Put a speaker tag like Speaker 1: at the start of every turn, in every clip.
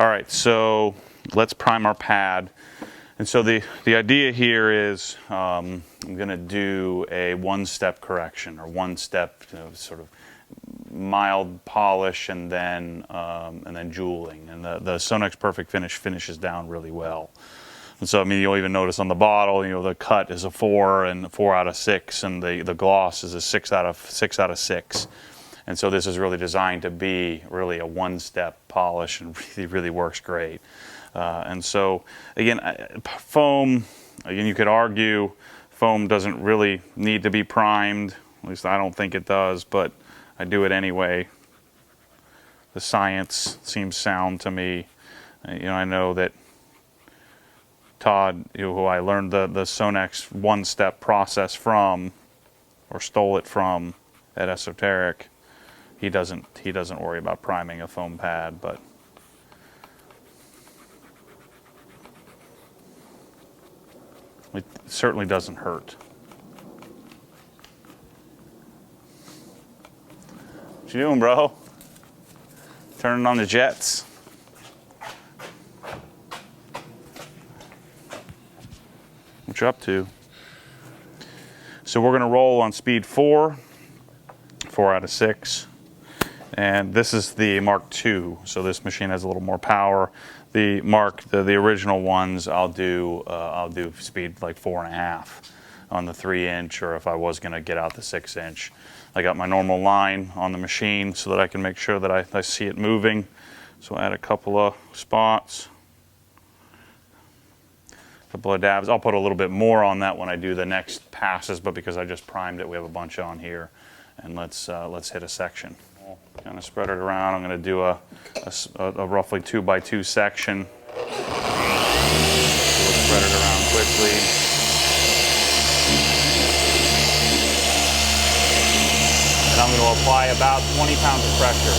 Speaker 1: All right, so let's prime our pad. And so the idea here is I'm going to do a one-step correction, or one-step sort of mild polish and then jeweling. And the Sonax Perfect Finish finishes down really well. And so, I mean, you'll even notice on the bottle, the cut is a 4 and 4 out of 6, and the gloss is a 6 out of 6. And so this is really designed to be really a one-step polish, and really works great. And so, again, foam, again, you could argue foam doesn't really need to be primed. At least I don't think it does, but I do it anyway. The science seems sound to me. I know that Todd, who I learned the Sonax one-step process from, or stole it from at Esoteric, he doesn't worry about priming a foam pad, but it certainly doesn't hurt. What you doing, bro? Turning on the jets? What you up to? So we're going to roll on speed 4 out of 6. And this is the Mark II, so this machine has a little more power. The original ones, I'll do speed like 4.5 on the 3-inch, or if I was going to get out the 6-inch. I got my normal line on the machine so that I can make sure that I see it moving. So add a couple of spots, a couple of dabs. I'll put a little bit more on that when I do the next passes, but because I just primed it, we have a bunch on here, and let's hit a section. Kind of spread it around. I'm going to do a roughly 2x2 section. We'll spread it around quickly. And I'm going to apply about 20 pounds of pressure.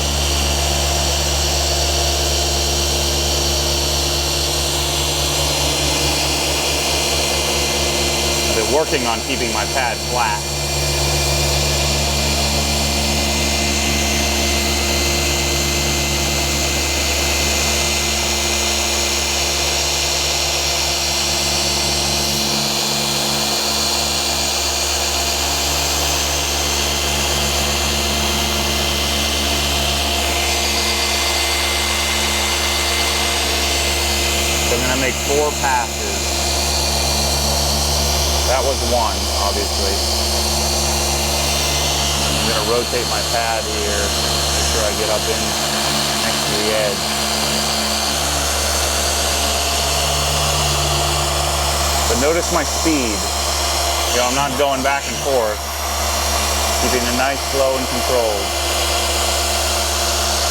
Speaker 1: I've been working on keeping my pad flat. I'm going to make 4 passes. That was 1, obviously. I'm going to rotate my pad here, make sure I get up in next to the edge. But notice my speed. I'm not going back and forth, keeping it nice, slow, and controlled.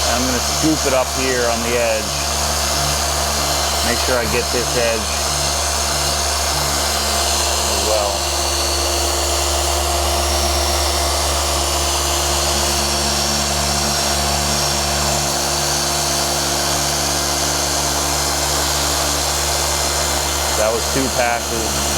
Speaker 1: And I'm going to scoop it up here on the edge. Make sure I get this edge as well. That was 2 passes.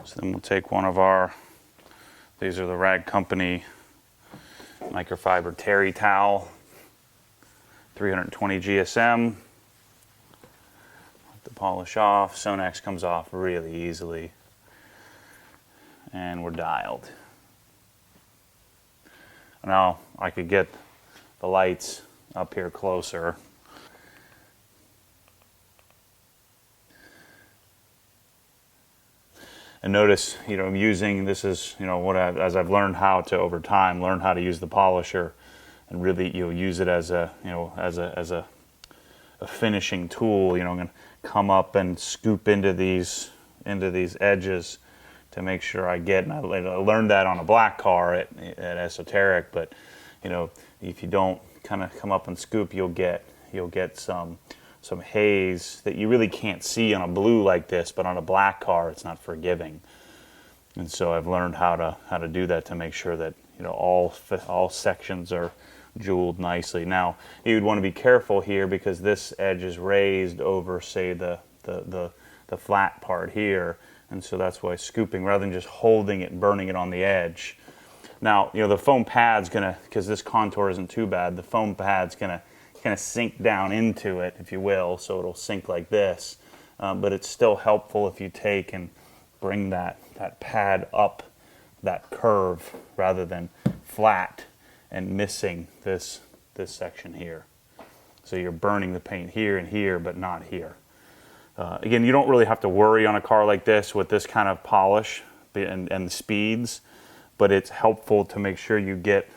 Speaker 1: So then we'll take one of our, these are the Rag Company Microfiber Terry Towel, 320 GSM. Let the polish off. Sonax comes off really easily. and we're dialed. Now I could get the lights up here closer. And notice, I'm using, this is, as I've learned how to, over time, learn how to use the polisher and really, use it as a, as a finishing tool. I'm going to come up and scoop into these edges to make sure I get, and I learned that on a black car at Esoteric, but, if you don't kind of come up and scoop, you'll get some haze that you really can't see on a blue like this, but on a black car it's not forgiving. And so I've learned how to do that to make sure that all sections are jeweled nicely. Now you'd want to be careful here because this edge is raised over, say, the flat part here, and so that's why scooping rather than just holding it and burning it on the edge. Now the foam pad's gonna, because this contour isn't too bad, the foam pad's gonna kind of sink down into it, if you will, so it'll sink like this. But it's still helpful if you take and bring that pad up that curve rather than flat and missing this section here. So you're burning the paint here and here, but not here. Again, you don't really have to worry on a car like this with this kind of polish and the speeds, but it's helpful to make sure you get,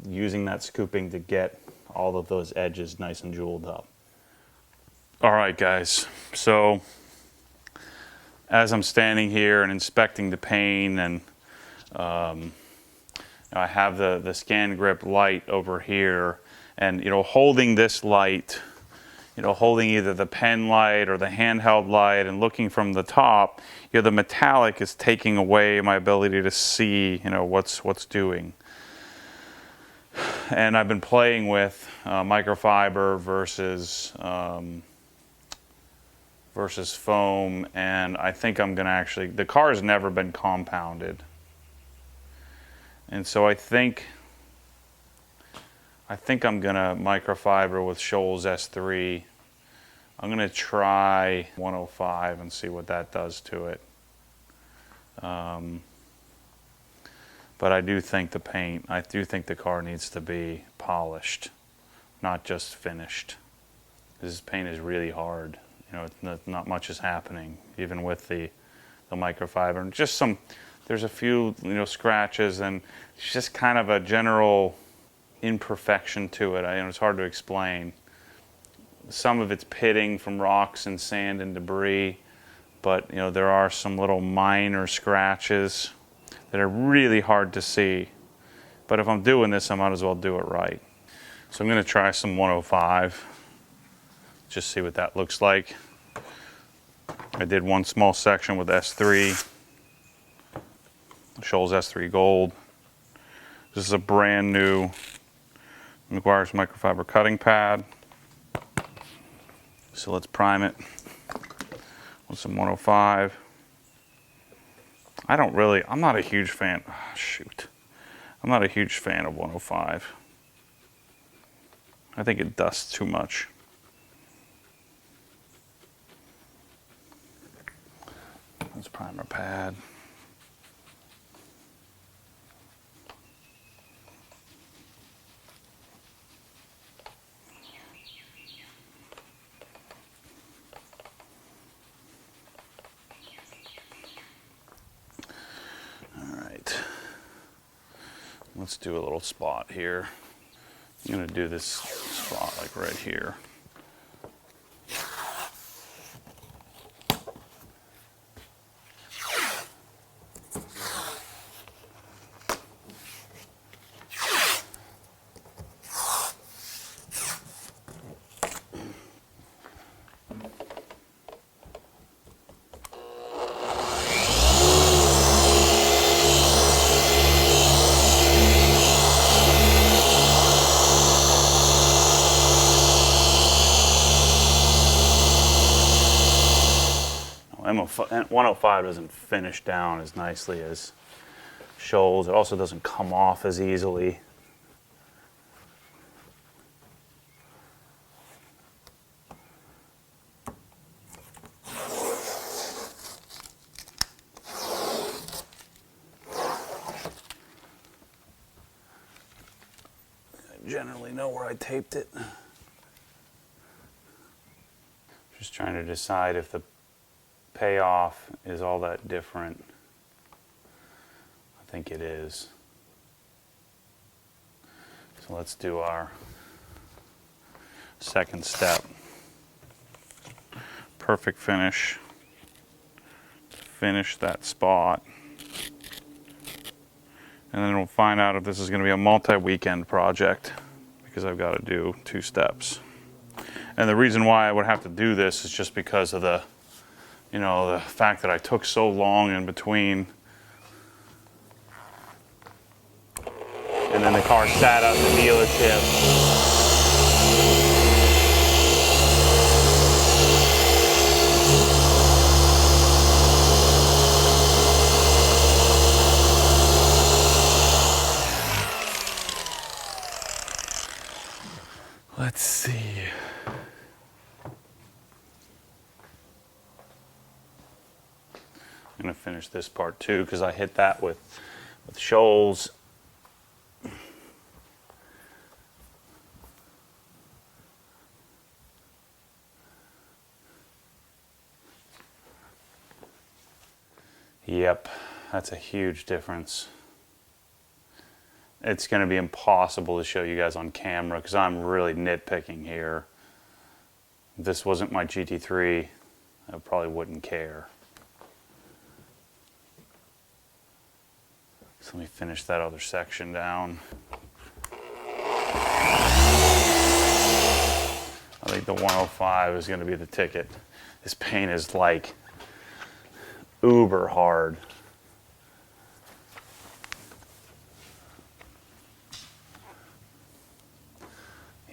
Speaker 1: using that scooping to get all of those edges nice and jeweled up. All right, guys, so as I'm standing here and inspecting the paint, and I have the Scan Grip light over here, and holding this light, holding either the pen light or the handheld light and looking from the top, the metallic is taking away my ability to see what's doing. And I've been playing with microfiber versus foam, and I think I'm going to actually, the car has never been compounded, and so I think I'm going to microfiber with Scholl's S3. I'm going to try 105 and see what that does to it. But I do think the car needs to be polished, not just finished. This paint is really hard. Not much is happening, even with the microfiber. And just there's a few, scratches, and it's just kind of a general imperfection to it. It's hard to explain. Some of it's pitting from rocks and sand and debris, but there are some little minor scratches that are really hard to see. But if I'm doing this, I might as well do it right. So I'm going to try some 105, just see what that looks like. I did one small section with S3, Scholl's S3 Gold. This is a brand new Meguiar's microfiber cutting pad. So let's prime it with some 105. I'm not a huge fan. Oh, shoot. I'm not a huge fan of 105. I think it dusts too much. Let's prime our pad. Let's do a little spot here. I'm going to do this spot like right here. M105 doesn't finish down as nicely as Scholl's. It also doesn't come off as easily. generally know where I taped it. Just trying to decide if the payoff is all that different. I think it is. So let's do our second step. Perfect finish. Finish that spot. And then we'll find out if this is going to be a multi-weekend project, because I've got to do 2 steps. And the reason why I would have to do this is just because of the, you know, the fact that I took so long in between. And then the car sat out in the dealership. Let's see. I'm going to finish this part too, because I hit that with shoals. Yep, that's a huge difference. It's going to be impossible to show you guys on camera because I'm really nitpicking here. If this wasn't my GT3, I probably wouldn't care. So let me finish that other section down. I think the 105 is going to be the ticket. This paint is like uber hard.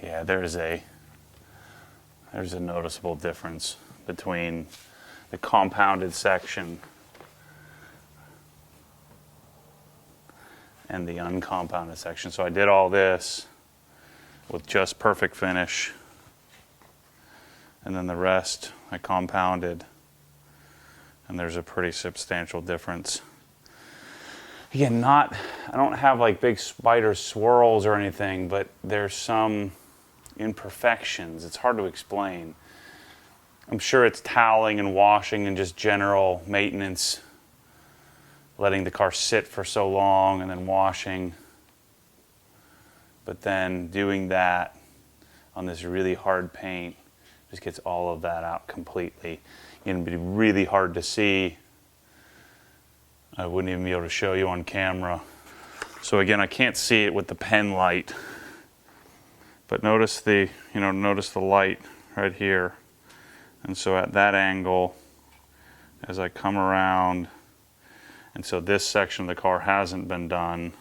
Speaker 1: Yeah, there's a noticeable difference between the compounded section and the uncompounded section. So I did all this with just perfect finish, and then the rest I compounded, and there's a pretty substantial difference. Again, I don't have like big spider swirls or anything, but there's some imperfections. It's hard to explain. I'm sure it's toweling and washing and just general maintenance, letting the car sit for so long and then washing. But then doing that on this really hard paint just gets all of that out completely. It'd be really hard to see. I wouldn't even be able to show you on camera. So again, I can't see it with the pen light. But notice the light right here. And so at that angle, as I come around, and so this section of the car hasn't been done.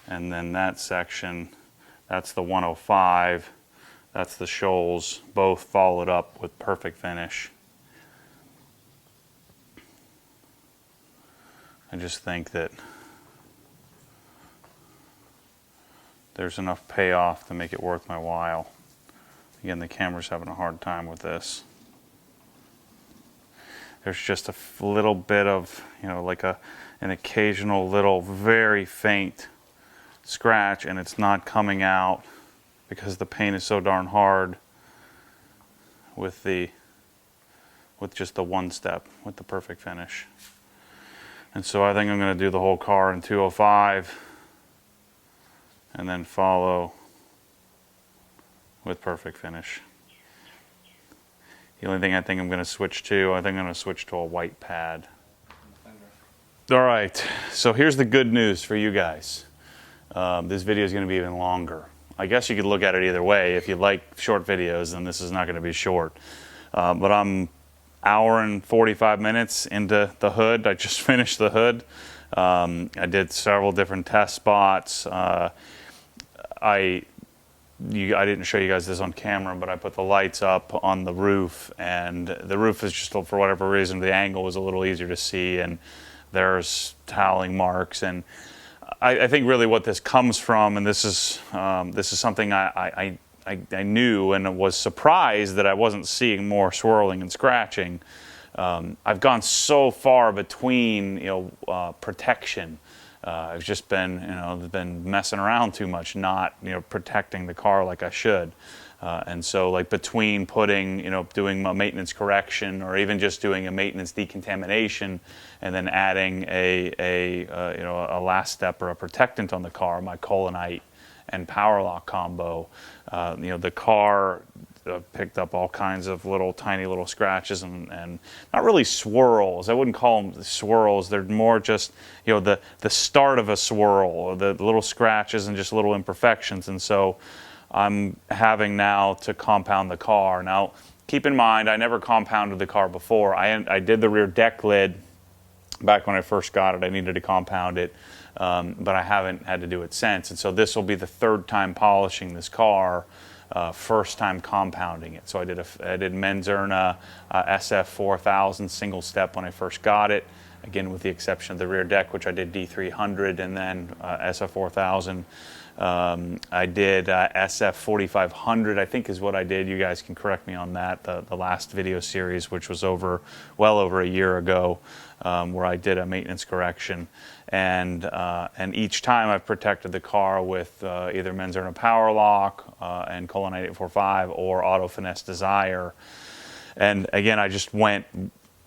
Speaker 1: And then that section, that's the 105, that's the shoals, both followed up with perfect finish. I just think that there's enough payoff to make it worth my while. Again, the camera's having a hard time with this. There's just a little bit of, like an occasional little very faint scratch, and it's not coming out because the paint is so darn hard with just the one step, with the perfect finish. And so I think I'm going to do the whole car in 205 and then follow with perfect finish. The only thing I think I'm going to switch to, I think I'm going to switch to a white pad. All right, so here's the good news for you guys. This video is going to be even longer. I guess you could look at it either way. If you like short videos, then this is not going to be short. But I'm hour and 45 minutes into the hood. I just finished the hood. I did several different test spots. I didn't show you guys this on camera, but I put the lights up on the roof, and the roof is just, for whatever reason, the angle was a little easier to see, and there's toweling marks. And I think really what this comes from, and this is something I knew and was surprised that I wasn't seeing more swirling and scratching. I've gone so far between protection I've just been, been messing around too much, not, protecting the car like I should. And so, like, between putting, doing a maintenance correction, or even just doing a maintenance decontamination, and then adding a last step or a protectant on the car, my Colonite and Power Lock combo, the car picked up all kinds of tiny little scratches, and not really swirls. I wouldn't call them swirls. They're more just, the start of a swirl, or the little scratches and just little imperfections. And so I'm having now to compound the car. Now, keep in mind, I never compounded the car before. I did the rear deck lid back when I first got it. I needed to compound it, but I haven't had to do it since. And so this will be the third time polishing this car, first time compounding it. So I did Menzerna SF4000 single step when I first got it, again with the exception of the rear deck, which I did D300 and then SF4000. I did SF4500, I think is what I did. You guys can correct me on that. The last video series, which was well over a year ago, where I did a maintenance correction, and each time I've protected the car with either Menzerna Power Lock and Colonite 845 or Auto Finesse Desire. And again, I just went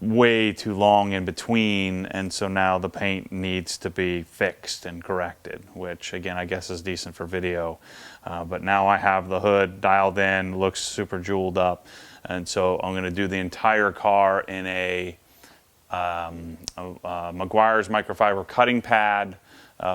Speaker 1: way too long in between, and so now the paint needs to be fixed and corrected, which again I guess is decent for video, but now I have the hood dialed in, looks super jeweled up, and so I'm going to do the entire car in a Meguiar's microfiber cutting pad,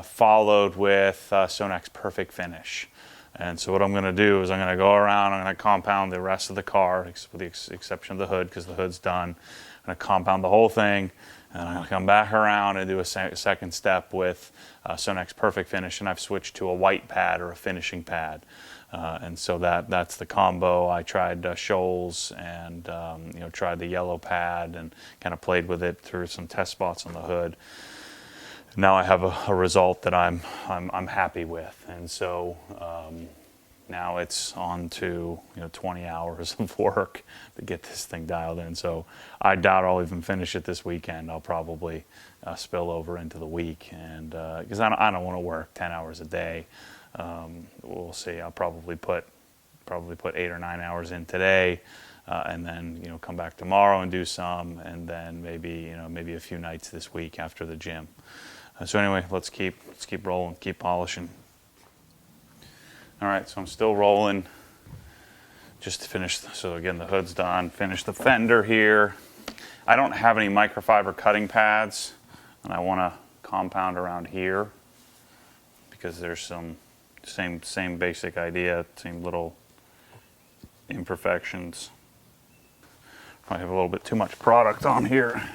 Speaker 1: followed with Sonax Perfect Finish. And so what I'm going to do is I'm going to go around, I'm going to compound the rest of the car, with the exception of the hood, because the hood's done. I'm going to compound the whole thing, and I'm going to come back around and do a second step with Sonax Perfect Finish, and I've switched to a white pad or a finishing pad. And so that's the combo. I tried Shoals and tried the yellow pad and kind of played with it through some test spots on the hood. Now I have a result that I'm happy with, and so now it's on to 20 hours of work to get this thing dialed in. So I doubt I'll even finish it this weekend. I'll probably spill over into the week, and because I don't want to work 10 hours a day. We'll see. I'll probably put 8 or 9 hours in today, and then come back tomorrow and do some, and then maybe a few nights this week after the gym. So anyway, let's keep rolling, keep polishing. All right, so I'm still rolling. Just to finish. So again, the hood's done. Finish the fender here. I don't have any microfiber cutting pads, and I want to compound around here because there's some same basic idea, same little imperfections. I have a little bit too much product on here.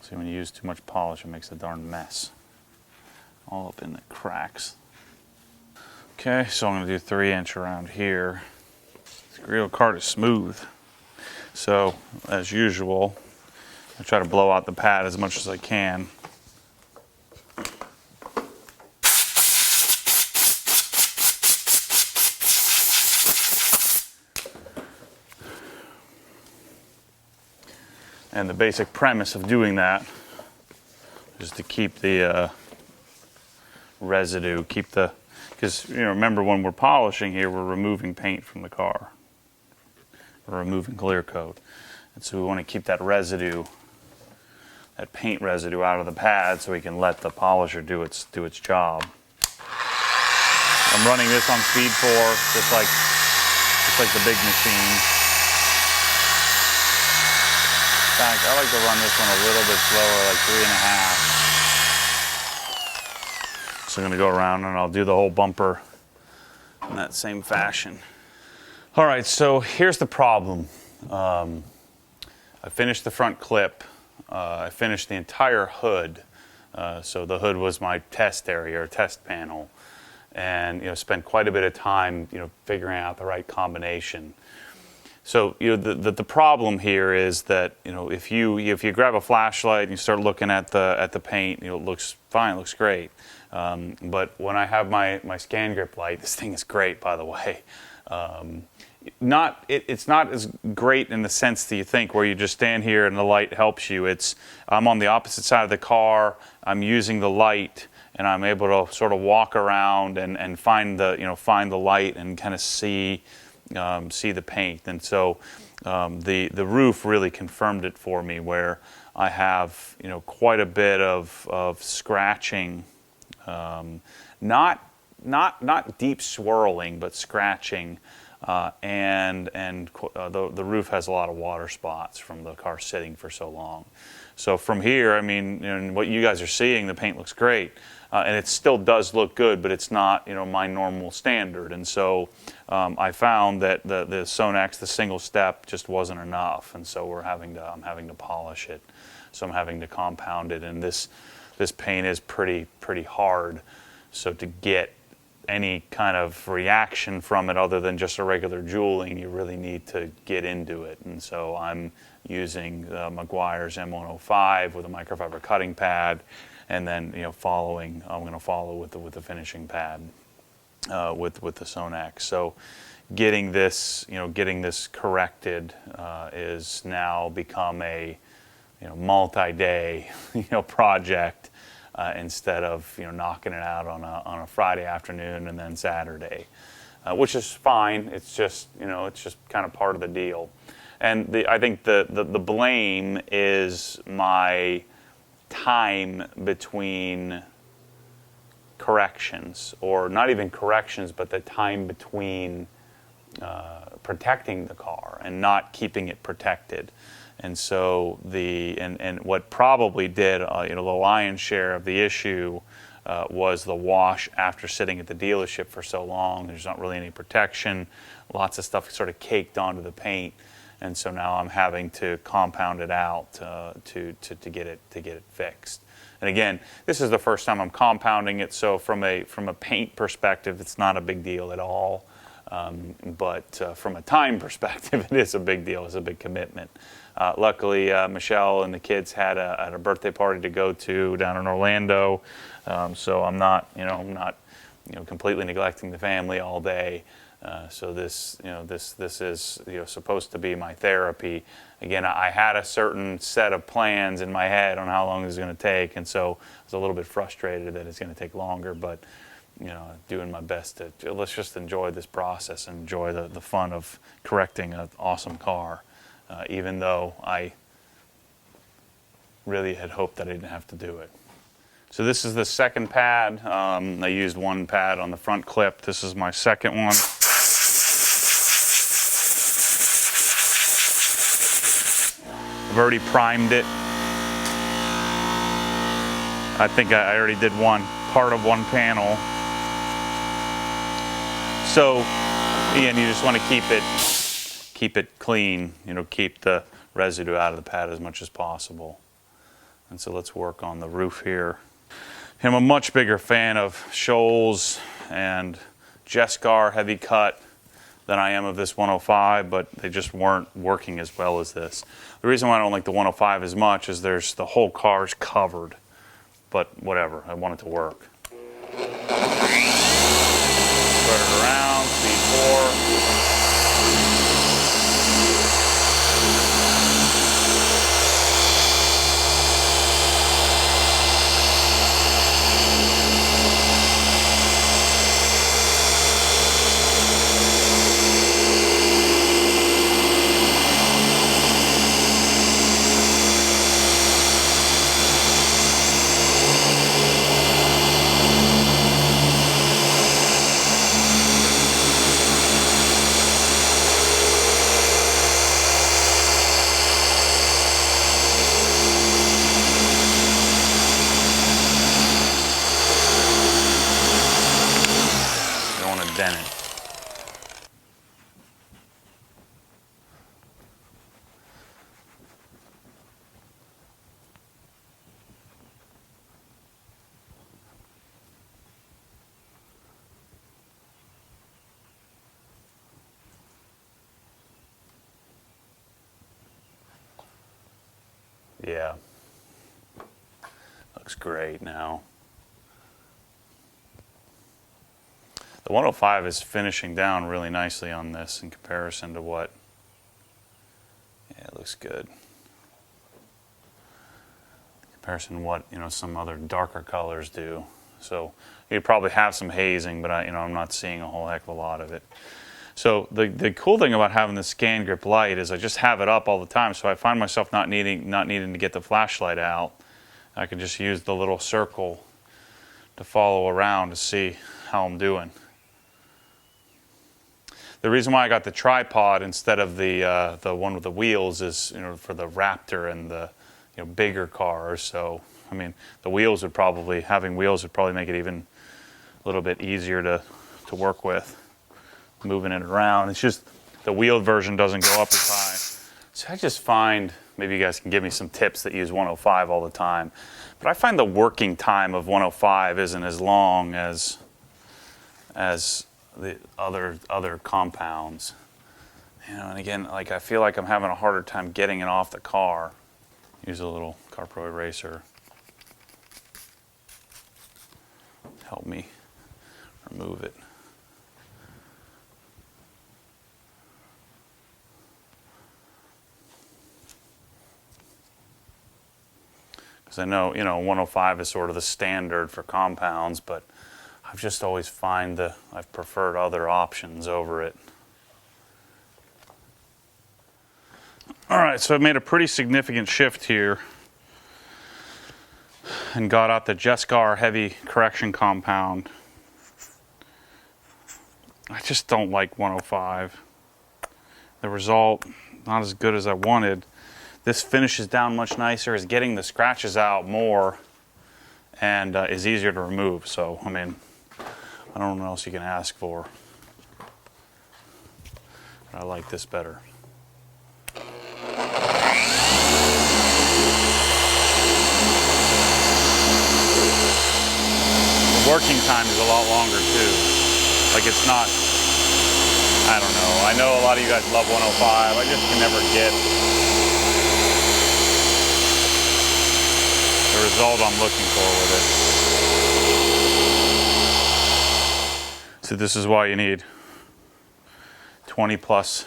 Speaker 1: See, when you use too much polish, it makes a darn mess. All up in the cracks. Okay, so I'm going to do 3-inch around here. The grill cart is smooth. So, as usual, I try to blow out the pad as much as I can. And the basic premise of doing that is to keep the residue, because remember when we're polishing here, we're removing paint from the car. We're removing clear coat. And so we want to keep that residue, that paint residue out of the pad so we can let the polisher do its job. I'm running this on speed 4, just like the big machine. fact, I like to run this one a little bit slower, like 3.5. So I'm going to go around and I'll do the whole bumper in that same fashion. All right, so here's the problem. I finished the front clip. I finished the entire hood. So the hood was my test area or test panel, and spent quite a bit of time figuring out the right combination. So the problem here is that if you grab a flashlight and you start looking at the paint, it looks fine, it looks great. But when I have my scan grip light, this thing is great, by the way. It's not as great in the sense that you think, where you just stand here and the light helps you. I'm on the opposite side of the car. I'm using the light, and I'm able to sort of walk around and find the light and kind of see the paint. And so the roof really confirmed it for me, where I have quite a bit of scratching, not deep swirling, but scratching. And the roof has a lot of water spots from the car sitting for so long. So from here, I mean, what you guys are seeing, the paint looks great, and it still does look good, but it's not my normal standard. And so I found that the Sonax, the single step, just wasn't enough, and so I'm having to polish it. So I'm having to compound it, and this paint is pretty hard. So to get any kind of reaction from it other than just a regular jeweling, you really need to get into it. And so I'm using Meguiar's M105 with a microfiber cutting pad, and then I'm going to follow with the finishing pad with the Sonax. So getting this corrected is now become a multi-day project. Instead of knocking it out on a Friday afternoon and then Saturday, which is fine. It's just kind of part of the deal. And I think the blame is my time between corrections, or not even corrections, but the time between protecting the car and not keeping it protected. And so and what probably did the lion's share of the issue was the wash after sitting at the dealership for so long. There's not really any protection. Lots of stuff sort of caked onto the paint, and so now I'm having to compound it out to get it fixed. And again, this is the first time I'm compounding it, so from a paint perspective, it's not a big deal at all. But from a time perspective, it is a big deal. It's a big commitment. Luckily, Michelle and the kids had a birthday party to go to down in Orlando, so I'm not completely neglecting the family all day. So this is supposed to be my therapy. Again, I had a certain set of plans in my head on how long this is going to take, and so I was a little bit frustrated that it's going to take longer, but doing my best to let's just enjoy this process and enjoy the fun of correcting an awesome car, even though I really had hoped that I didn't have to do it. So this is the second pad. I used one pad on the front clip. This is my second one. I've already primed it. I think I already did part of one panel. So again, you just want to keep it clean, keep the residue out of the pad as much as possible. And so let's work on the roof here. I'm a much bigger fan of Scholl's and Jescar heavy cut than I am of this 105, but they just weren't working as well as this. The reason why I don't like the 105 as much is the whole car's covered, but whatever, I want it to work. Spread it around, speed 4. Yeah. Looks great now. The 105 is finishing down really nicely on this in comparison to what, yeah, it looks good. In comparison to what, some other darker colors do. So you probably have some hazing, but I'm not seeing a whole heck of a lot of it. So the cool thing about having the Scan Grip light is I just have it up all the time, so I find myself not needing to get the flashlight out. I can just use the little circle to follow around to see how I'm doing. The reason why I got the tripod instead of the one with the wheels is for the Raptor and the bigger cars. So I mean, having wheels would probably make it even a little bit easier to work with, moving it around. It's just the wheeled version doesn't go up as high. So I just find, maybe you guys can give me some tips that use 105 all the time, but I find the working time of 105 isn't as long as the other compounds. And again, like I feel like I'm having a harder time getting it off the car. Use a little CarPro eraser. Help me remove it. Because I know, 105 is sort of the standard for compounds, but I've just always I've preferred other options over it. All right, so I've made a pretty significant shift here and got out the Jescar heavy correction compound. I just don't like 105. The result, not as good as I wanted. This finishes down much nicer, is getting the scratches out more, and is easier to remove. So, I mean, I don't know what else you can ask for. But I like this better. The working time is a lot longer too. Like it's not, I don't know. I know a lot of you guys love 105. I just can never get the result I'm looking for with it. So this is why you need 20 plus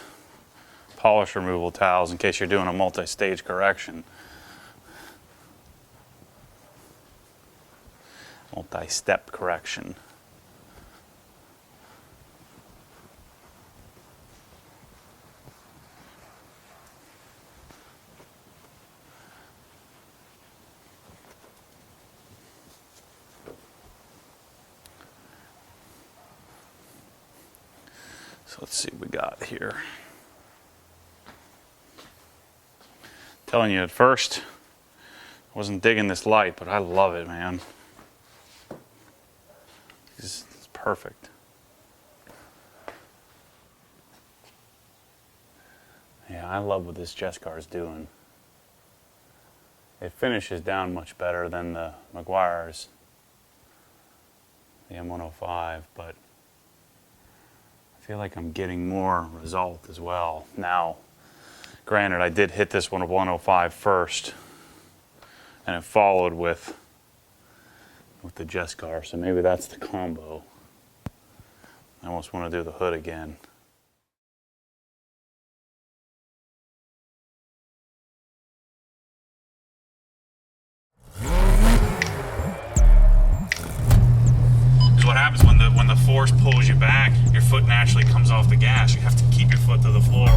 Speaker 1: polish removal towels in case you're doing a multi-stage correction. Multi-step correction. So let's see what we got here. Telling you at first, I wasn't digging this light, but I love it, man. It's perfect. Yeah, I love what this Jescar is doing. It finishes down much better than the Meguiar's, the M105, but I feel like I'm getting more result as well. Now, granted, I did hit this one with 105 first, and it followed with the Jescar, so maybe that's the combo. I almost want to do the hood again. Because what happens when the force pulls you back, your foot naturally comes off the gas. You have to keep your foot to the floor.